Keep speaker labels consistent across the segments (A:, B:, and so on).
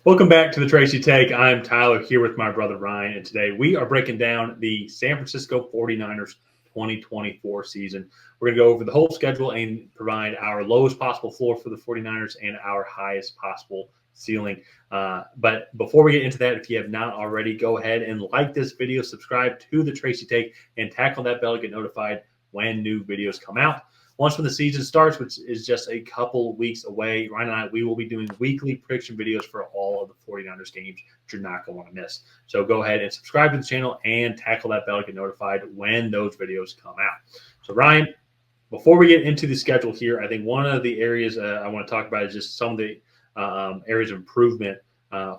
A: Welcome back to the Tracy Take. I'm Tyler here with my brother Ryan, and today we are breaking down the San Francisco 49ers 2024 season. We're going to go over the whole schedule and provide our lowest possible floor for the 49ers and our highest possible ceiling. But before we get into that, if you have not already, go ahead and like this video, subscribe to the Tracy Take, and tackle that bell to get notified when new videos come out. Once when the season starts, which is just a couple weeks away, Ryan and I, we will be doing weekly prediction videos for all of the 49ers games that you're not going to want to miss. So go ahead and subscribe to the channel and tackle that bell to get notified when those videos come out. So Ryan, before we get into the schedule here, I think one of the areas I want to talk about is just some of the areas of improvement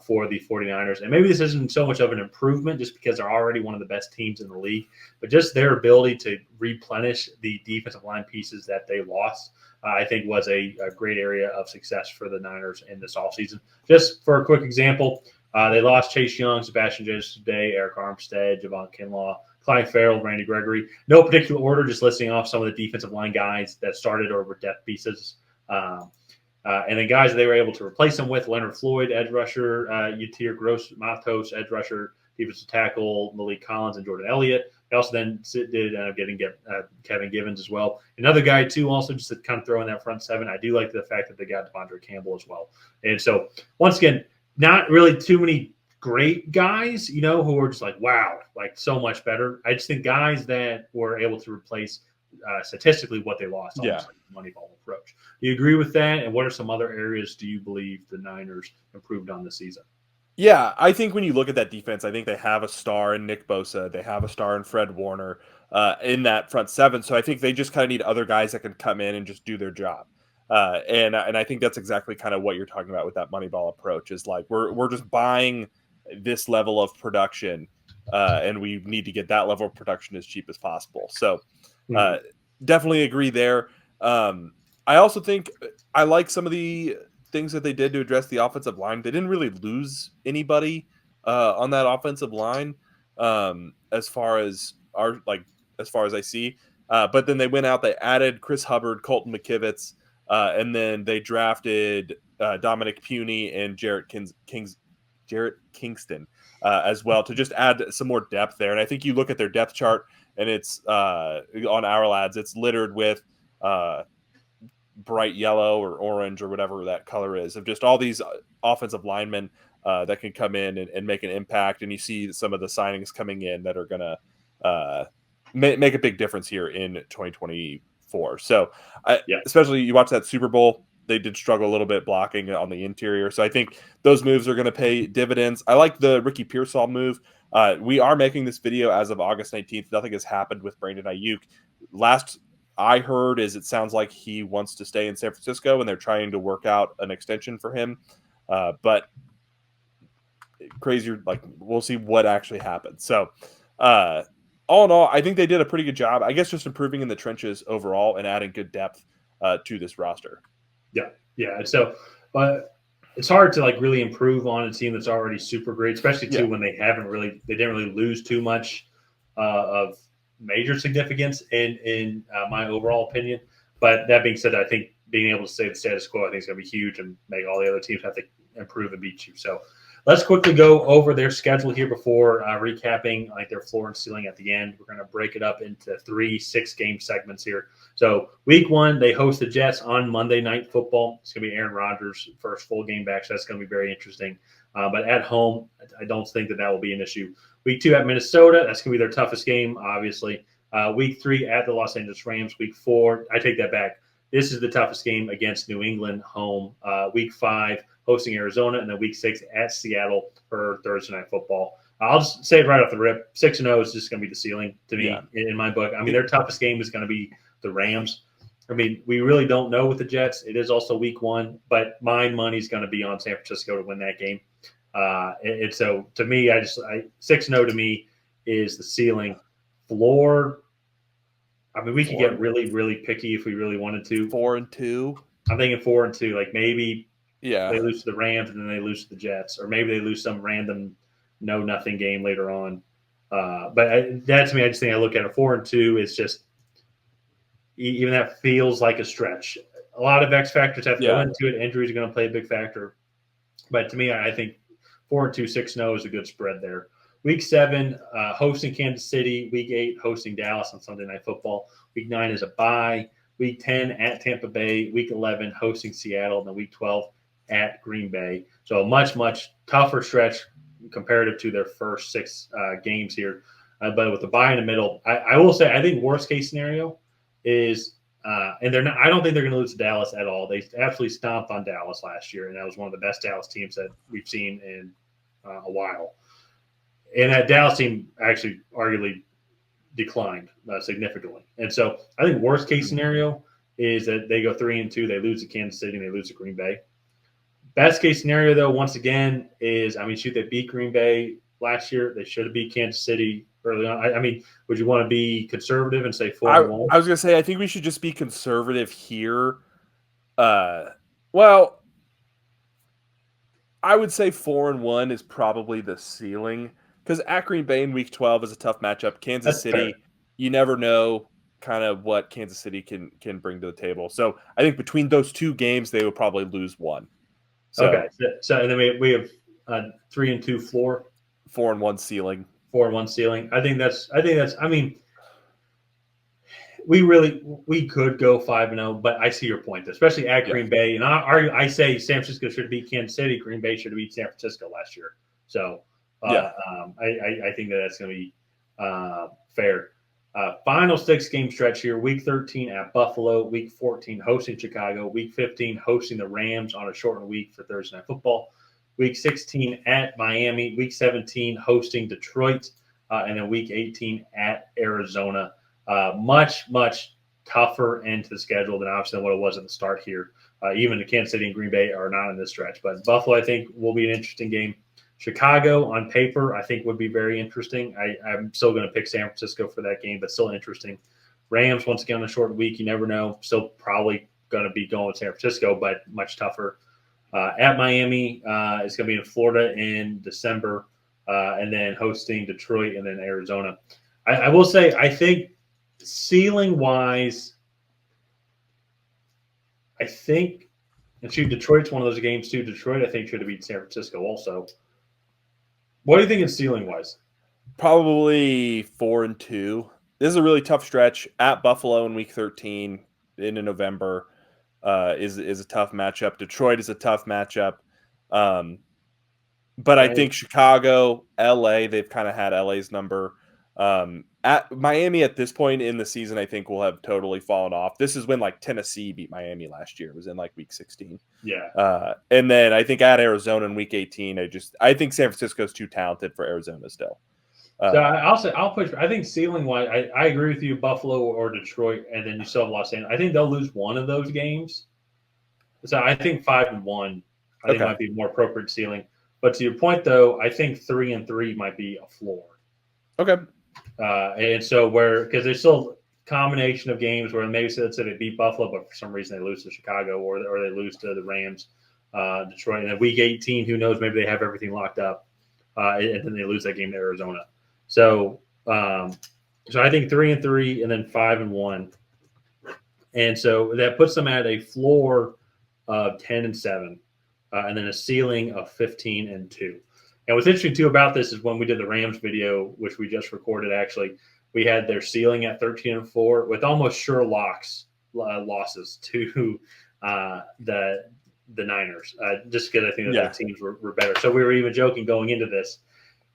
A: for the 49ers. And maybe this isn't so much of an improvement just because they're already one of the best teams in the league, but just their ability to replenish the defensive line pieces that they lost, I think was a great area of success for the Niners in this offseason. Just for a quick example, they lost Chase Young, Sebastian Jones today, Eric Armstead, Javon Kinlaw, Clyde Farrell, Randy Gregory. No particular order, just listing off some of the defensive line guys that started or were depth pieces. And then guys they were able to replace them with: Leonard Floyd, edge rusher, Yatir Gross-Matos, edge rusher, defensive tackle, Malik Collins, and Jordan Elliott. They also then did getting Kevin Givens as well. Another guy, too, also just to kind of throw in that front seven. I do like the fact that they got Devondre Campbell as well. And so, once again, not really too many great guys, who are just like, wow, like so much better. I just think guys that were able to replace statistically what they lost, almost like the Moneyball approach. Do you agree with that? And what are some other areas do you believe the Niners improved on this season?
B: Yeah, I think when you look at that defense, I think they have a star in Nick Bosa. They have a star in Fred Warner in that front seven. So I think they just kind of need other guys that can come in and just do their job. And I think that's exactly kind of what you're talking about with that Moneyball approach is like we're just buying this level of production and we need to get that level of production as cheap as possible. So definitely agree there. I also think I like some of the things that they did to address the offensive line. They didn't really lose anybody on that offensive line as far as I see. But then they went out, they added Chris Hubbard, Colton McKivitz, and then they drafted Dominic Puny and Jarrett Kingston as well to just add some more depth there. And I think you look at their depth chart and it's on Our Lads, it's littered with bright yellow or orange or whatever that color is of just all these offensive linemen that can come in and make an impact. And you see some of the signings coming in that are going to make a big difference here in 2024. So especially you watch that Super Bowl, they did struggle a little bit blocking on the interior. So I think those moves are going to pay dividends. I like the Ricky Pearsall move. We are making this video as of August 19th. Nothing has happened with Brandon Ayuk. Last I heard is it sounds like he wants to stay in San Francisco and they're trying to work out an extension for him. But crazier, like we'll see what actually happens. So all in all, I think they did a pretty good job. I guess just improving in the trenches overall and adding good depth to this roster.
A: Yeah. So, but it's hard to like really improve on a team that's already super great, especially too when they didn't really lose too much of major significance in my overall opinion. But that being said, I think being able to stay the status quo, I think is going to be huge and make all the other teams have to improve and beat you. So let's quickly go over their schedule here before recapping like their floor and ceiling at the end. We're going to break it up into 3 6-game segments here. So week 1, they host the Jets on Monday Night Football. It's going to be Aaron Rodgers' first full game back, so that's going to be very interesting. But at home, I don't think that will be an issue. Week 2 at Minnesota, that's going to be their toughest game, obviously. Week 3 at the Los Angeles Rams. Week 4, I take that back. This is the toughest game against New England home. Week 5, hosting Arizona, and then week 6 at Seattle for Thursday Night Football. I'll just say it right off the rip. 6-0 is just going to be the ceiling to me in my book. I mean, their toughest game is going to be the Rams. I mean, we really don't know with the Jets. It is also week 1, but my money's going to be on San Francisco to win that game. So to me, 6-0 to me is the ceiling. Floor, I mean, we could get really, really picky if we really wanted to.
B: 4-2.
A: I'm thinking 4-2. Like maybe they lose to the Rams and then they lose to the Jets, or maybe they lose some random no-nothing game later on. But that to me, I just think I look at a 4-2 is just even that feels like a stretch. A lot of X factors have to go into it. Injuries are going to play a big factor. But to me, I think 4-2, 6-0 is a good spread there. Week 7, hosting Kansas City. Week 8, hosting Dallas on Sunday Night Football. Week 9 is a bye. Week 10 at Tampa Bay. Week 11, hosting Seattle. And then Week 12 at Green Bay. So a much, much tougher stretch comparative to their first 6 games here. But with the bye in the middle, I will say I think worst case scenario is and they're not. I don't think they're going to lose to Dallas at all. They absolutely stomped on Dallas last year, and that was one of the best Dallas teams that we've seen in a while. And that Dallas team actually arguably declined significantly. And so I think worst case scenario is that they go 3-2, they lose to Kansas City, and they lose to Green Bay. Best case scenario, though, once again, is they beat Green Bay last year. They should have beat Kansas City early on. I mean, would you want to be conservative and say 4-1?
B: I was going to say, I think we should just be conservative here. Well, I would say 4-1 is probably the ceiling because at Green Bay in Week 12 is a tough matchup. Kansas City, you never know kind of what Kansas City can bring to the table. So I think between those 2 games, they would probably lose one. So,
A: okay. So and then we have 3-2 floor,
B: 4-1 ceiling.
A: 4-1 ceiling. I think that's. I mean, we could go 5-0, but I see your point, especially at Green Bay. And I say San Francisco should have beat Kansas City. Green Bay should have beat San Francisco last year. So I think that's going to be fair. Final 6 game stretch here: Week 13 at Buffalo, Week 14 hosting Chicago, Week 15 hosting the Rams on a shortened week for Thursday Night Football, Week 16 at Miami, Week 17 hosting Detroit, and then Week 18 at Arizona. Much, much tougher end to the schedule than obviously what it was at the start here. Even the Kansas City and Green Bay are not in this stretch. But Buffalo, I think, will be an interesting game. Chicago, on paper, I think would be very interesting. I'm still going to pick San Francisco for that game, but still interesting. Rams, once again, on a short week. You never know. Still probably going to be going with San Francisco, but much tougher. At Miami, it's going to be in Florida in December, and then hosting Detroit and then Arizona. I will say, I think ceiling-wise, I think Detroit's one of those games too. Detroit, I think, should have beat San Francisco also. What do you think in ceiling-wise?
B: Probably 4-2. This is a really tough stretch at Buffalo in Week 13 into November. Is a tough matchup. Detroit is a tough matchup. But I think Chicago, LA, they've kind of had LA's number. At Miami at this point in the season, I think will have totally fallen off. This is when like Tennessee beat Miami last year. It was in like Week 16.
A: Yeah.
B: And then I think at Arizona in Week 18, I think San Francisco's too talented for Arizona still.
A: So I'll push. I think ceiling wise, I agree with you, Buffalo or Detroit, and then you still have Los Angeles. I think they'll lose one of those games. So I think 5-1, I think might be more appropriate ceiling. But to your point, though, I think 3-3 might be a floor.
B: Okay.
A: And so because there's still a combination of games where maybe let's say they beat Buffalo, but for some reason they lose to Chicago or they lose to the Rams, Detroit, and then Week 18, who knows? Maybe they have everything locked up, and then they lose that game to Arizona. So I think 3-3 and then 5-1, and so that puts them at a floor of 10-7, and then a ceiling of 15-2. And what's interesting too about this is when we did the Rams video, which we just recorded, actually, we had their ceiling at 13-4 with almost sure losses to the Niners, just because I think that the teams were better. So we were even joking going into this.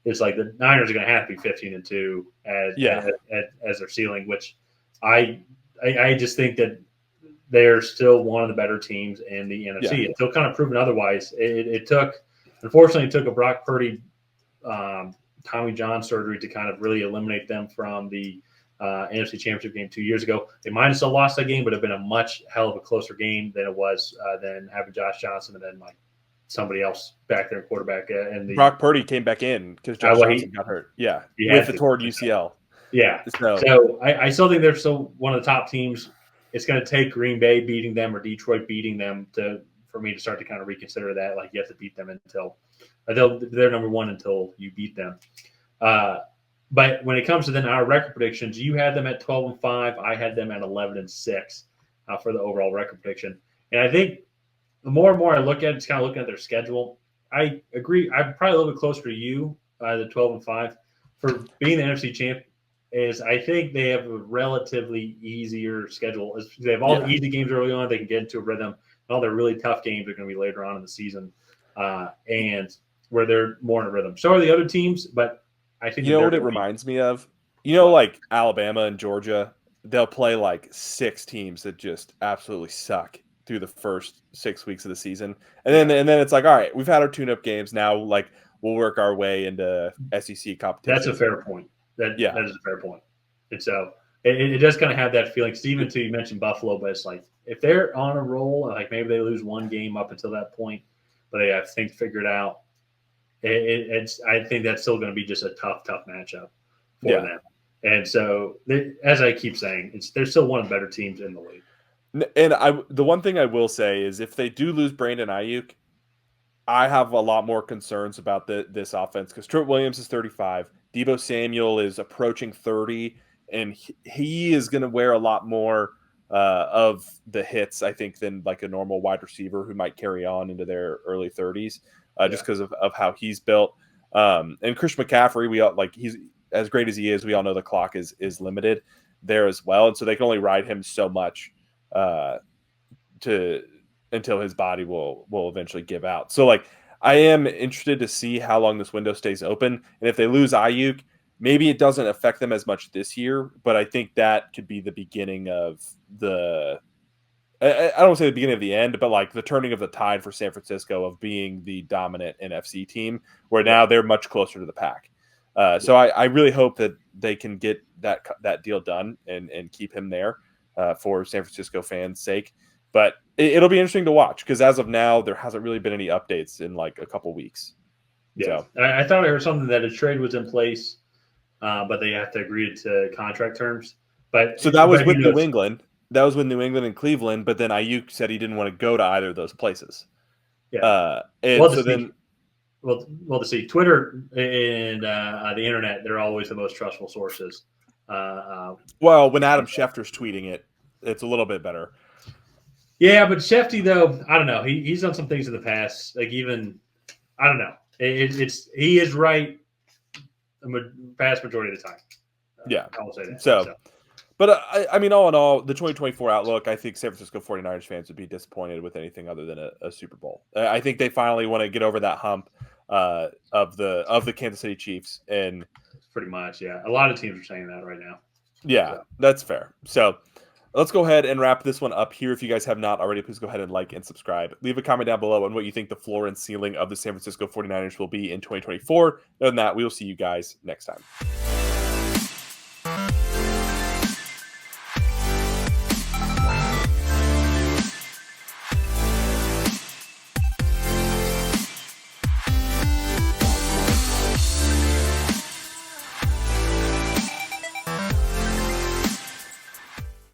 A: It's like the Niners are going to have to be 15-2 as their ceiling, which I just think that they're still one of the better teams in the NFC. Until kind of proven otherwise. Unfortunately, it took a Brock Purdy Tommy John surgery to kind of really eliminate them from the NFC Championship game 2 years ago. They might have still lost that game, but it'd been a much hell of a closer game than it was than having Josh Johnson and then like somebody else back there, quarterback.
B: Brock Purdy came back in because Josh Johnson got hurt. Yeah, with the torn UCL.
A: Yeah. So I still think they're still one of the top teams. It's going to take Green Bay beating them or Detroit beating them for me to start to kind of reconsider that. Like you have to beat them until they're number one until you beat them. But when it comes to then our record predictions, you had them at 12-5. I had them at 11-6 for the overall record prediction. And I think the more and more I look at it, it's kind of looking at their schedule. I agree. I'm probably a little bit closer to you, the 12-5 for being the NFC champ. Is I think they have a relatively easier schedule. They have all the easy games early on. They can get into a rhythm. And all their really tough games are going to be later on in the season, and where they're more in a rhythm. So are the other teams, but I think
B: you know what it reminds me of. You know, like Alabama and Georgia, they'll play like 6 teams that just absolutely suck through the first 6 weeks of the season, and then it's like, all right, we've had our tune-up games. Now, like we'll work our way into SEC competition.
A: That's a fair point. That is a fair point. And so it does kind of have that feeling. Even too, you mentioned Buffalo, but it's like if they're on a roll, like maybe they lose one game up until that point, but they have things figured out. I think that's still going to be just a tough matchup for them. And so, as I keep saying, they're still one of the better teams in the league.
B: And the one thing I will say is if they do lose Brandon Ayuk, I have a lot more concerns about this offense because Trent Williams is 35. Deebo Samuel is approaching 30, and he is going to wear a lot more of the hits, I think, than like a normal wide receiver who might carry on into their early 30s just because of how he's built. And Christian McCaffrey, he's as great as he is. We all know the clock is limited there as well, and so they can only ride him so much until his body will eventually give out. So like I am interested to see how long this window stays open. And if they lose Ayuk, maybe it doesn't affect them as much this year, but I think that could be the beginning of I don't want to say the beginning of the end, but like the turning of the tide for San Francisco of being the dominant NFC team, where now they're much closer to the pack. So I really hope that they can get that deal done and keep him there for San Francisco fans' sake. But it'll be interesting to watch because as of now, there hasn't really been any updates in like a couple weeks.
A: Yeah, so. I thought I heard something that a trade was in place, but they have to agree to contract terms. But
B: so that was with New England. That was with New England and Cleveland. But then Ayuk said he didn't want to go to either of those places.
A: Yeah, to see Twitter and the internet, they're always the most trustful sources.
B: Well, when Adam Schefter's tweeting it, it's a little bit better.
A: Yeah, but Shefty, though, I don't know. He's done some things in the past. Like even, I don't know. He is right the vast majority of the time.
B: Yeah.
A: I will say that.
B: So. But I mean, all in all, the 2024 outlook, I think San Francisco 49ers fans would be disappointed with anything other than a Super Bowl. I think they finally want to get over that hump of the Kansas City Chiefs. And
A: pretty much, yeah. A lot of teams are saying that right now.
B: Yeah, that's fair. So let's go ahead and wrap this one up here. If you guys have not already, please go ahead and like and subscribe. Leave a comment down below on what you think the floor and ceiling of the San Francisco 49ers will be in 2024. Other than that, we will see you guys next time.